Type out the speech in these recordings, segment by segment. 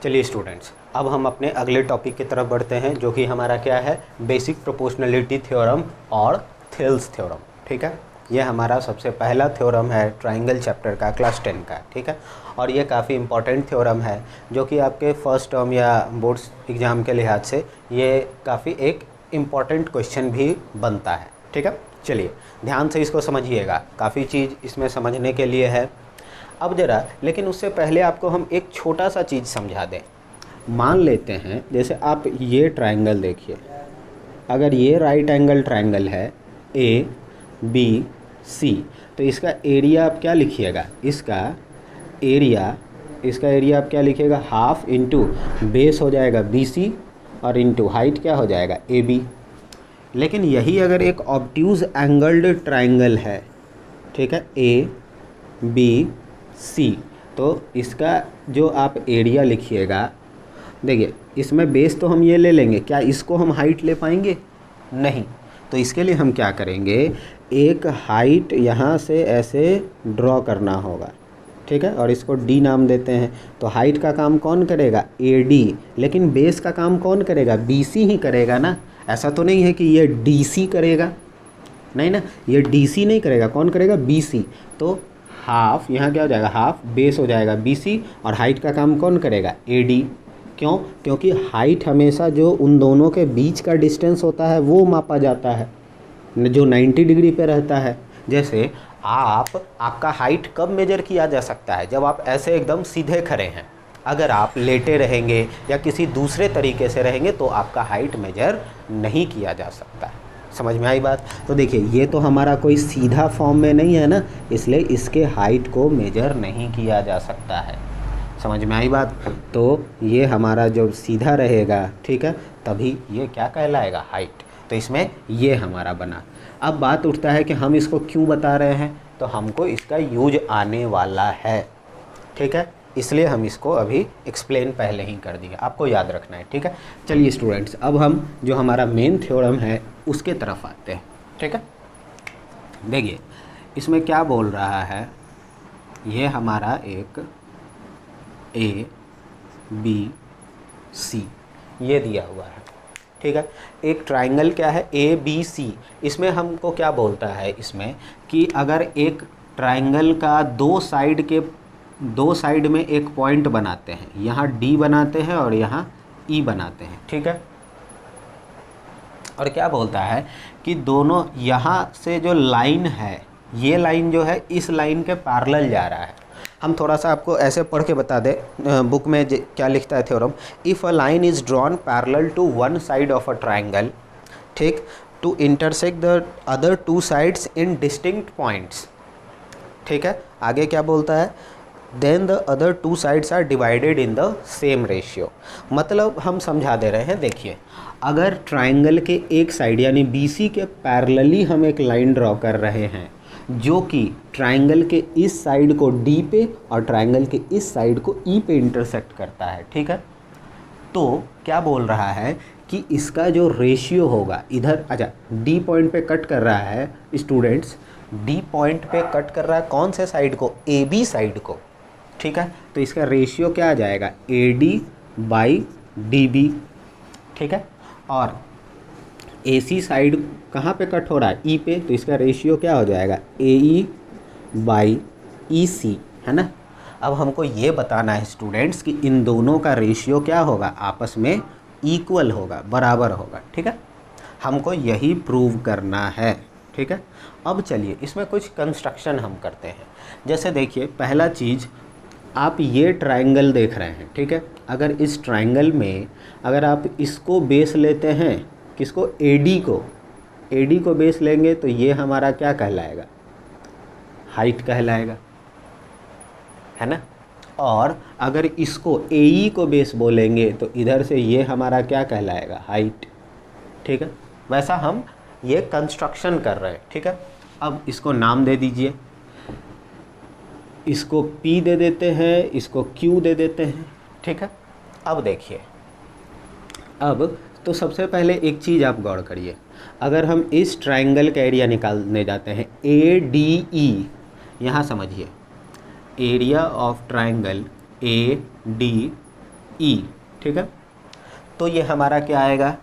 चलिए स्टूडेंट्स, अब हम अपने अगले टॉपिक की तरफ बढ़ते हैं, जो कि हमारा क्या है, बेसिक प्रोपोर्शनलिटी थ्योरम और थेल्स थ्योरम। ठीक है, ये हमारा सबसे पहला थ्योरम है ट्राइंगल चैप्टर का, क्लास 10 का। ठीक है, और ये काफ़ी इंपॉर्टेंट थ्योरम है, जो कि आपके फर्स्ट टर्म या बोर्ड्स एग्ज़ाम के लिहाज से ये काफ़ी एक इम्पॉर्टेंट क्वेश्चन भी बनता है। ठीक है, चलिए ध्यान से इसको समझिएगा, काफ़ी चीज़ इसमें समझने के लिए है। अब ज़रा, लेकिन उससे पहले आपको हम एक छोटा सा चीज़ समझा दें। मान लेते हैं जैसे आप ये ट्रायंगल देखिए, अगर ये राइट एंगल ट्रायंगल है ए बी सी, तो इसका एरिया आप क्या लिखिएगा, इसका एरिया आप क्या लिखिएगा, हाफ इंटू बेस हो जाएगा बी सी और इंटू हाइट क्या हो जाएगा ए बी। लेकिन यही अगर एक ऑब्ट्यूज एंगल्ड ट्रायंगल है, ठीक है, ए बी सी, तो इसका जो आप एरिया लिखिएगा, देखिए इसमें बेस तो हम ये ले लेंगे, क्या इसको हम हाइट ले पाएंगे? नहीं। तो इसके लिए हम क्या करेंगे, एक हाइट यहाँ से ऐसे ड्रॉ करना होगा। ठीक है, और इसको डी नाम देते हैं। तो हाइट का काम कौन करेगा, ए डी, लेकिन बेस का काम कौन करेगा, बी सी ही करेगा ना। ऐसा तो नहीं है कि ये डी सी करेगा, नहीं ना, ये डी सी नहीं करेगा, कौन करेगा, बी सी। तो हाफ यहाँ क्या हो जाएगा, हाफ बेस हो जाएगा बी सी, और हाइट का काम कौन करेगा, ए डी। क्यों? क्योंकि हाइट हमेशा जो उन दोनों के बीच का डिस्टेंस होता है वो मापा जाता है, जो 90 डिग्री पे रहता है। जैसे आपका हाइट कब मेजर किया जा सकता है, जब आप ऐसे एकदम सीधे खड़े हैं। अगर आप लेटे रहेंगे या किसी दूसरे तरीके से रहेंगे तो आपका हाइट मेजर नहीं किया जा सकता। समझ में आई बात? तो देखिए ये तो हमारा कोई सीधा फॉर्म में नहीं है ना, इसलिए इसके हाइट को मेजर नहीं किया जा सकता है। समझ में आई बात? तो ये हमारा जो सीधा रहेगा, ठीक है, तभी ये क्या कहलाएगा, हाइट। तो इसमें ये हमारा बना। अब बात उठता है कि हम इसको क्यों बता रहे हैं, तो हमको इसका यूज आने वाला है। ठीक है, इसलिए हम इसको अभी एक्सप्लेन पहले ही कर दिए, आपको याद रखना है। ठीक है, चलिए स्टूडेंट्स, अब हम जो हमारा मेन थ्योरम है उसके तरफ आते हैं। ठीक है, देखिए इसमें क्या बोल रहा है, ये हमारा एक ए बी सी ये दिया हुआ है। ठीक है, एक ट्राइंगल क्या है, ए बी सी। इसमें हमको क्या बोलता है, इसमें कि अगर एक ट्राइंगल का दो साइड में एक पॉइंट बनाते हैं, यहाँ डी बनाते हैं और यहाँ ई बनाते हैं। ठीक है, और क्या बोलता है कि दोनों यहाँ से जो लाइन है, ये लाइन जो है इस लाइन के पैरेलल जा रहा है। हम थोड़ा सा आपको ऐसे पढ़ के बता दें, बुक में क्या लिखता है theorem, if a line is drawn parallel to one side of a triangle, ठीक, to intersect the other two sides in distinct points. ठीक है, आगे क्या बोलता है, then the other two sides are divided in the same ratio. मतलब हम समझा दे रहे हैं, देखिए अगर ट्राइंगल के एक साइड यानी बी सी के पैरेलली हम एक लाइन ड्रॉ कर रहे हैं, जो कि ट्राइंगल के इस साइड को डी पे और ट्राइंगल के इस साइड को ई पे इंटरसेक्ट करता है। ठीक है, तो क्या बोल रहा है कि इसका जो रेशियो होगा इधर, अच्छा डी पॉइंट पे कट कर रहा है स्टूडेंट्स, डी पॉइंट पे कट कर रहा है कौन से साइड को, ए बी साइड को। ठीक है, तो इसका रेशियो क्या आ जाएगा, A D by D B. ठीक है, और ए सी साइड कहाँ पे कट हो रहा है, ई पे, तो इसका रेशियो क्या हो जाएगा, ए ई बाई ई सी, है ना। अब हमको ये बताना है स्टूडेंट्स कि इन दोनों का रेशियो क्या होगा, आपस में इक्वल होगा, बराबर होगा। ठीक है, हमको यही प्रूव करना है। ठीक है, अब चलिए इसमें कुछ कंस्ट्रक्शन हम करते हैं। जैसे देखिए पहला चीज़, आप ये ट्राइंगल देख रहे हैं, ठीक है, अगर इस ट्राइंगल में अगर आप इसको बेस लेते हैं, किसको, एडी को बेस लेंगे, तो ये हमारा क्या कहलाएगा, हाइट कहलाएगा, है ना। और अगर इसको एई को बेस बोलेंगे तो इधर से ये हमारा क्या कहलाएगा, हाइट। ठीक है, वैसा हम ये कंस्ट्रक्शन कर रहे हैं। ठीक है, अब इसको नाम दे दीजिए, इसको P दे देते हैं, इसको Q दे देते हैं। ठीक है, अब देखिए, अब तो सबसे पहले एक चीज़ आप गौर करिए, अगर हम इस ट्राइंगल का एरिया निकालने जाते हैं ADE, यहाँ समझिए एरिया ऑफ ट्राइंगल ADE ई, ठीक है। तो ये हमारा क्या आएगा,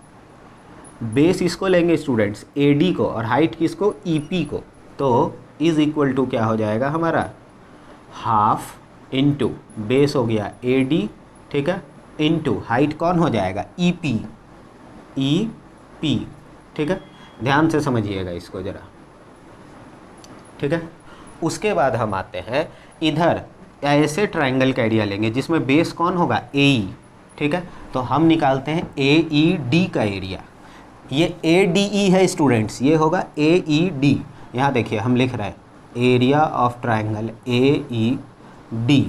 बेस इसको लेंगे स्टूडेंट्स ए डी को और हाइट किसको, ई पी को, तो इज़ इक्वल टू क्या हो जाएगा हमारा, हाफ इंटू बेस हो गया ए डी, ठीक है, इंटू हाइट कौन हो जाएगा, ई पी, ई पी, ठीक है। ध्यान से समझिएगा इसको ज़रा, ठीक है। उसके बाद हम आते हैं इधर, ऐसे ट्रायंगल का एरिया लेंगे जिसमें बेस कौन होगा, ए ई, ठीक है। तो हम निकालते हैं ए ई डी का एरिया। ये ए डी ई है स्टूडेंट्स, ये होगा ए ई डी। यहाँ देखिए हम लिख रहे हैं area of triangle A E D,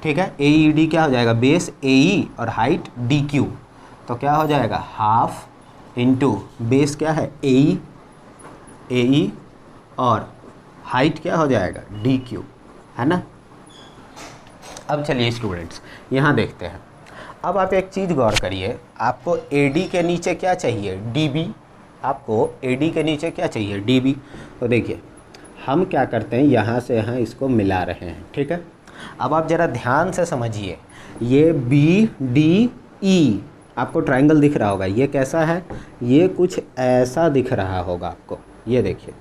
ठीक है। ए ई डी क्या हो जाएगा, बेस ए ई और हाइट डी क्यू, तो क्या हो जाएगा हाफ इंटू बेस क्या है ए ई और हाइट क्या हो जाएगा डी क्यू, है ना। अब चलिए स्टूडेंट्स यहाँ देखते हैं। अब आप एक चीज़ गौर करिए, आपको ए डी के नीचे क्या चाहिए, डी बी। आपको ए डी के नीचे क्या चाहिए, डी बी। तो देखिए हम क्या करते हैं, यहाँ से यहाँ इसको मिला रहे हैं, ठीक है। अब आप ज़रा ध्यान से समझिए, ये बी डी ई आपको ट्रायंगल दिख रहा होगा, ये कैसा है, ये कुछ ऐसा दिख रहा होगा आपको, ये देखिए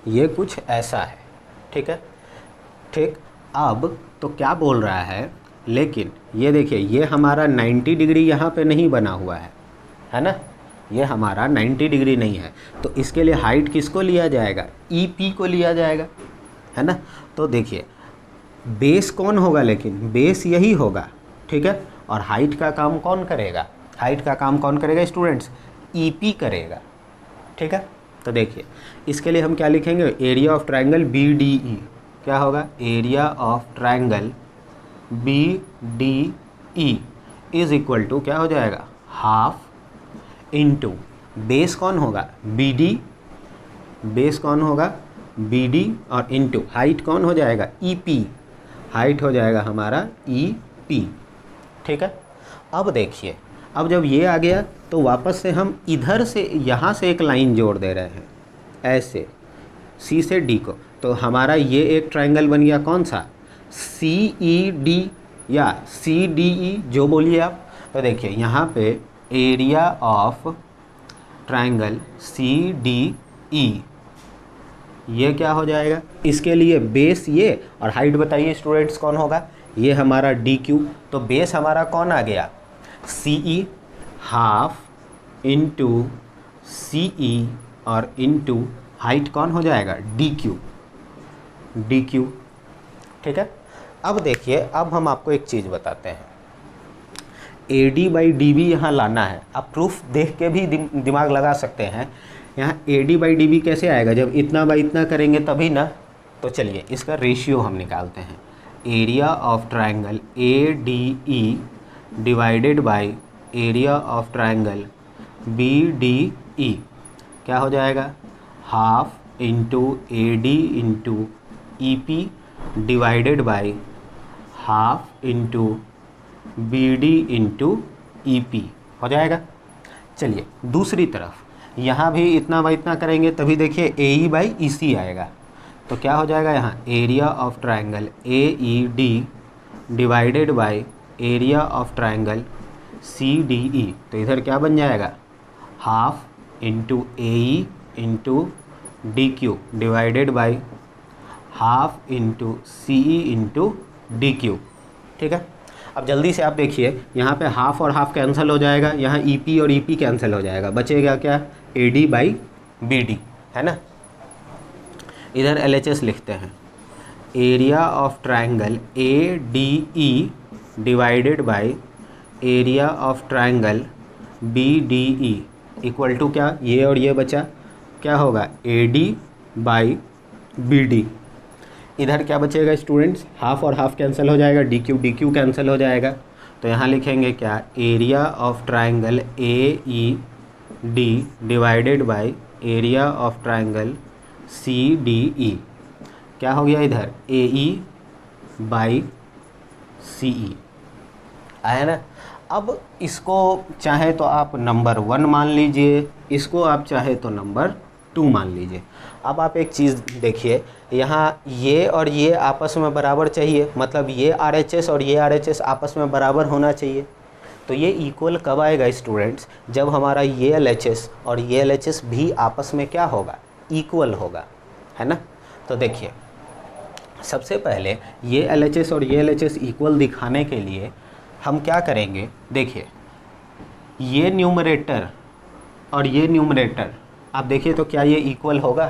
ये कुछ ऐसा है, ठीक है, ठीक। अब तो क्या बोल रहा है, लेकिन ये देखिए ये हमारा 90 डिग्री यहाँ पे नहीं बना हुआ है ना, ये हमारा 90 डिग्री नहीं है, तो इसके लिए हाइट किसको लिया जाएगा, ई पी को लिया जाएगा, है ना। तो देखिए बेस कौन होगा, लेकिन बेस यही होगा, ठीक है। और हाइट का काम कौन करेगा, हाइट का काम कौन करेगा स्टूडेंट्स, ई पी करेगा, ठीक है। तो देखिए इसके लिए हम क्या लिखेंगे, area of triangle B D E, क्या होगा, area of triangle B D E is equal to क्या हो जाएगा, हाफ इंटू बेस कौन होगा, बी डी, बेस कौन होगा बी डी, और इंटू हाइट कौन हो जाएगा, ई पी, हाइट हो जाएगा हमारा ई पी, ठीक है। अब देखिए, अब जब ये आ गया तो वापस से हम इधर से यहाँ से एक लाइन जोड़ दे रहे हैं, ऐसे सी से डी को, तो हमारा ये एक ट्रायंगल बन गया, कौन सा, सी ई डी या सी डी ई, जो बोलिए आप। तो देखिए यहाँ पे area of triangle C D E, ये क्या हो जाएगा, इसके लिए बेस ये और हाइट बताइए स्टूडेंट्स कौन होगा, ये हमारा डी क्यू। तो बेस हमारा कौन आ गया, सी ई, हाफ इंटू सी ई और इंटू हाइट कौन हो जाएगा, डी क्यू, डी क्यू, ठीक है। अब देखिए, अब हम आपको एक चीज़ बताते हैं, A D by D B यहाँ लाना है। आप प्रूफ देख के भी दिमाग लगा सकते हैं, यहाँ A D by D B कैसे आएगा, जब इतना बाई इतना करेंगे तभी ना। तो चलिए इसका रेशियो हम निकालते हैं, area of triangle A D E divided by area of triangle B D E, क्या हो जाएगा, half into A D into E P divided by half into B D into E P हो जाएगा। चलिए दूसरी तरफ, यहाँ भी इतना बाई इतना करेंगे तभी देखिए ए ई बाई ई सी आएगा, तो क्या हो जाएगा यहाँ, area of triangle A E D divided by area of triangle C D E, तो इधर क्या बन जाएगा, half into A E into D Q divided by half into C E into D Q, ठीक है। अब जल्दी से आप देखिए, यहाँ पे हाफ और हाफ कैंसिल हो जाएगा, यहाँ ई पी और ई पी कैंसिल हो जाएगा, बचेगा क्या, A D by B D, है ना। इधर एल एच एस लिखते हैं, area of triangle A D E divided by area of triangle B D E equal to क्या, ये और ये बचा, क्या होगा, A D by B D. इधर क्या बचेगा स्टूडेंट्स, हाफ और हाफ कैंसिल हो जाएगा, डी क्यू कैंसिल हो जाएगा, तो यहाँ लिखेंगे क्या, area of triangle A E D divided by area of triangle C D E, क्या हो गया इधर, ए ई बाई सी ई, आया ना। अब इसको चाहे तो आप नंबर 1 मान लीजिए, इसको आप चाहे तो नंबर 2 मान लीजिए। अब आप एक चीज़ देखिए, यहाँ ये और ये आपस में बराबर चाहिए, मतलब ये RHS और ये RHS आपस में बराबर होना चाहिए। तो ये इक्वल कब आएगा स्टूडेंट्स? जब हमारा ये LHS और ये LHS भी आपस में क्या होगा? इक्वल होगा, है ना। तो देखिए, सबसे पहले ये LHS और ये LHS इक्वल दिखाने के लिए हम क्या करेंगे, देखिए ये न्यूमरेटर और ये न्यूमरेटर आप देखिए तो क्या ये इक्वल होगा?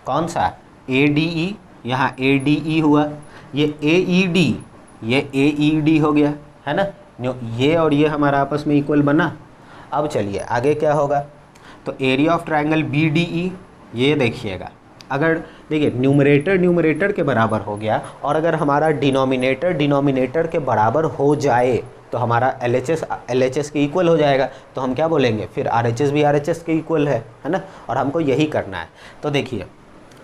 कौन सा? ADE, यहाँ ADE हुआ, ये AED, ये AED हो गया, है ना। ये और ये हमारा आपस में इक्वल बना। अब चलिए आगे क्या होगा, तो एरिया ऑफ ट्रायंगल BDE, ये देखिएगा, अगर देखिए न्यूमरेटर के बराबर हो गया और अगर हमारा डिनोमिनेटर के बराबर हो जाए तो हमारा LHS के इक्वल हो जाएगा। तो हम क्या बोलेंगे फिर? RHS भी RHS के इक्वल है ना। और हमको यही करना है। तो देखिए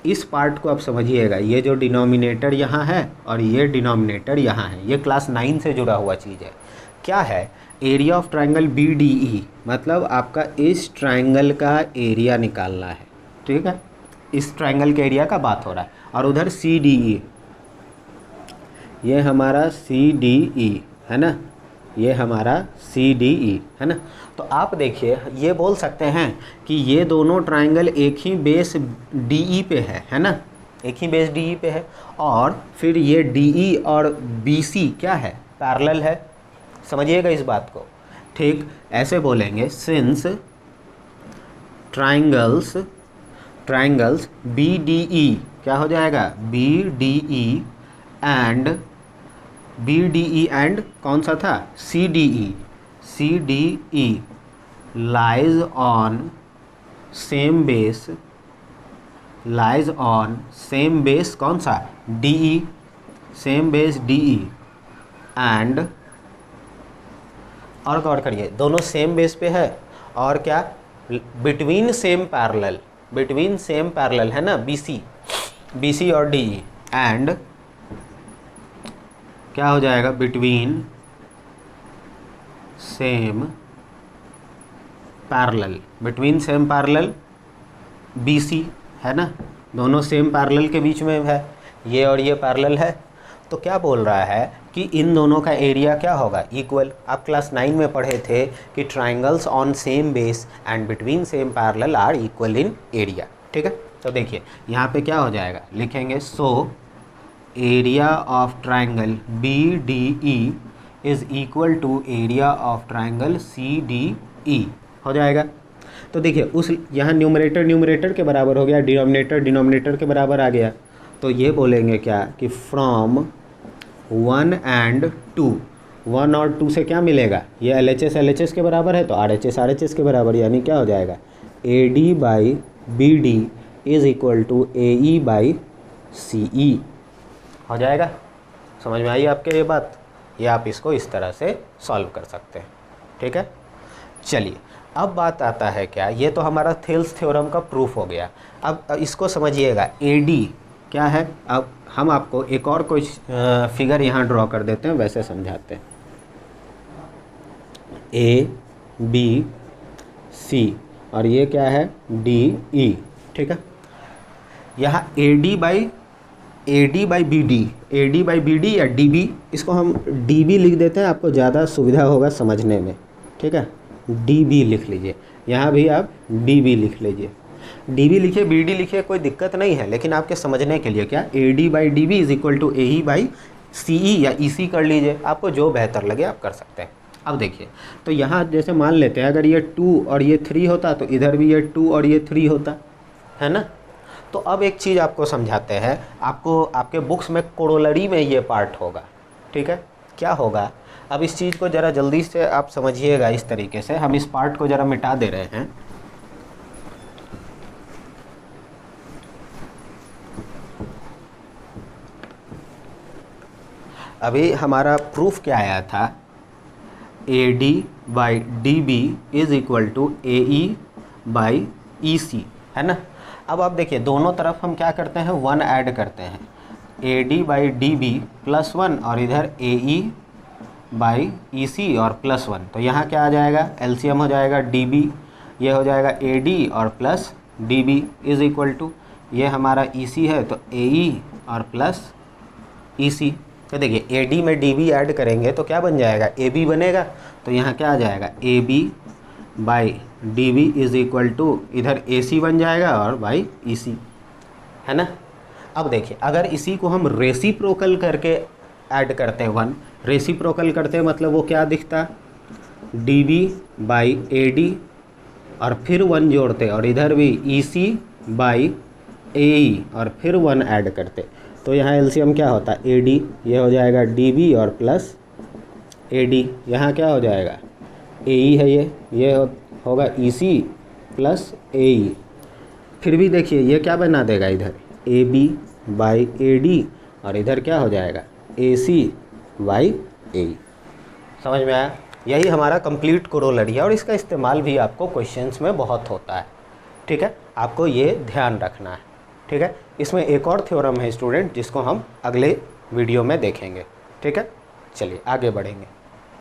इस पार्ट को आप समझिएगा, ये जो डिनोमिनेटर यहाँ है और ये डिनोमिनेटर यहाँ है, ये क्लास 9 से जुड़ा हुआ चीज़ है। क्या है? एरिया ऑफ ट्रायंगल BDE, मतलब आपका इस ट्रायंगल का एरिया निकालना है, ठीक है। इस ट्रायंगल के एरिया का बात हो रहा है। और उधर CDE, ये हमारा CDE है ना, ये हमारा CDE है ना। तो आप देखिए ये बोल सकते हैं कि ये दोनों ट्रायंगल एक ही बेस DE पे है ना, एक ही बेस DE पे है। और फिर ये DE और BC क्या है? पैरेलल है। समझिएगा इस बात को, ठीक। ऐसे बोलेंगे सिंस ट्रायंगल्स BDE क्या हो जाएगा? BDE एंड कौन सा था? CDE lies on same base कौन सा? DE, same base DE and, और गौर करिए दोनों सेम बेस पे है। और क्या? बिटवीन सेम पैरेलल है ना, BC और DE एंड क्या हो जाएगा? बिटवीन सेम पैरेलल BC है ना, दोनों सेम पैरेलल के बीच में है, ये और ये पैरेलल है। तो क्या बोल रहा है कि इन दोनों का एरिया क्या होगा? इक्वल। आप क्लास 9 में पढ़े थे कि triangles on same base and between same parallel are equal in area, ठीक है। तो देखिए यहाँ पे क्या हो जाएगा, लिखेंगे so area of triangle BDE is equal to area of triangle CDE हो जाएगा। तो देखिए उस यहाँ न्यूमरेटर के बराबर हो गया, डिनोमिनेटर के बराबर आ गया। तो ये बोलेंगे क्या कि फ्रॉम 1 and 2, 1 और 2 से क्या मिलेगा? ये LHS के बराबर है तो RHS के बराबर, यानी क्या हो जाएगा? AD/BD is equal to AE/CE हो जाएगा। समझ में आई आपके ये बात? ये आप इसको इस तरह से सॉल्व कर सकते हैं, ठीक है। चलिए अब बात आता है क्या, ये तो हमारा थेल्स थ्योरम का प्रूफ हो गया। अब इसको समझिएगा, AD क्या है। अब हम आपको एक और कोई फिगर यहाँ ड्रॉ कर देते हैं, वैसे समझाते हैं। ABC और ये क्या है? DE, ठीक है। यहाँ AD/BD या DB, इसको हम DB लिख देते हैं, आपको ज़्यादा सुविधा होगा समझने में, ठीक है। DB लिख लीजिए, यहाँ भी आप DB लिख लीजिए, DB लिखिए, BD लिखिए, कोई दिक्कत नहीं है। लेकिन आपके समझने के लिए क्या, AD/DB is equal to AE/CE या EC कर लीजिए, आपको जो बेहतर लगे आप कर सकते हैं। अब देखिए तो यहाँ जैसे मान लेते हैं अगर ये 2 और ये 3 होता तो इधर भी ये 2 और ये 3 होता, है ना। तो अब एक चीज़ आपको समझाते हैं, आपको आपके बुक्स में कोरोलरी में ये पार्ट होगा, ठीक है। क्या होगा? अब इस चीज़ को ज़रा जल्दी से आप समझिएगा। इस तरीके से हम इस पार्ट को ज़रा मिटा दे रहे हैं। अभी हमारा प्रूफ क्या आया था? AD/DB is equal to AE/EC, है ना। अब आप देखिए दोनों तरफ हम क्या करते हैं? 1 ऐड करते हैं, AD/DB +1 और इधर AE/EC और +1। तो यहाँ क्या आ जाएगा? LCM हो जाएगा DB, ये हो जाएगा AD और plus D B is equal to, ये हमारा ई सी है तो ए ई और प्लस ई सी। तो देखिए ए डी में डी बी ऐड करेंगे तो क्या बन जाएगा, ए बी बनेगा। तो यहाँ क्या आ जाएगा, A B by D B is equal to, इधर ए सी बन जाएगा और बाई ई सी, है ना। अब देखिए अगर इसी को हम रेसिप्रोकल करके ऐड करते हैं, 1 रेसिप्रोकल करते हैं मतलब वो क्या दिखता, D B by A D और फिर 1 जोड़ते और इधर भी ई सी बाई ए ई और फिर 1 ऐड करते, तो यहाँ एलसीएम क्या होता है, ए डी, ये हो जाएगा डी बी और प्लस ए डी, यहाँ क्या हो जाएगा ए ई है, ये होगा ई सी प्लस ए ई। फिर भी देखिए ये क्या बना देगा, इधर A B by A D और इधर क्या हो जाएगा ए सी बाई ए ई। समझ में आया, यही हमारा कंप्लीट कोरोलरी है और इसका इस्तेमाल भी आपको क्वेश्चंस में बहुत होता है। ठीक है, आपको ये ध्यान रखना है। ठीक है, इसमें एक और थ्योरम है स्टूडेंट जिसको हम अगले वीडियो में देखेंगे। ठीक है, चलिए आगे बढ़ेंगे।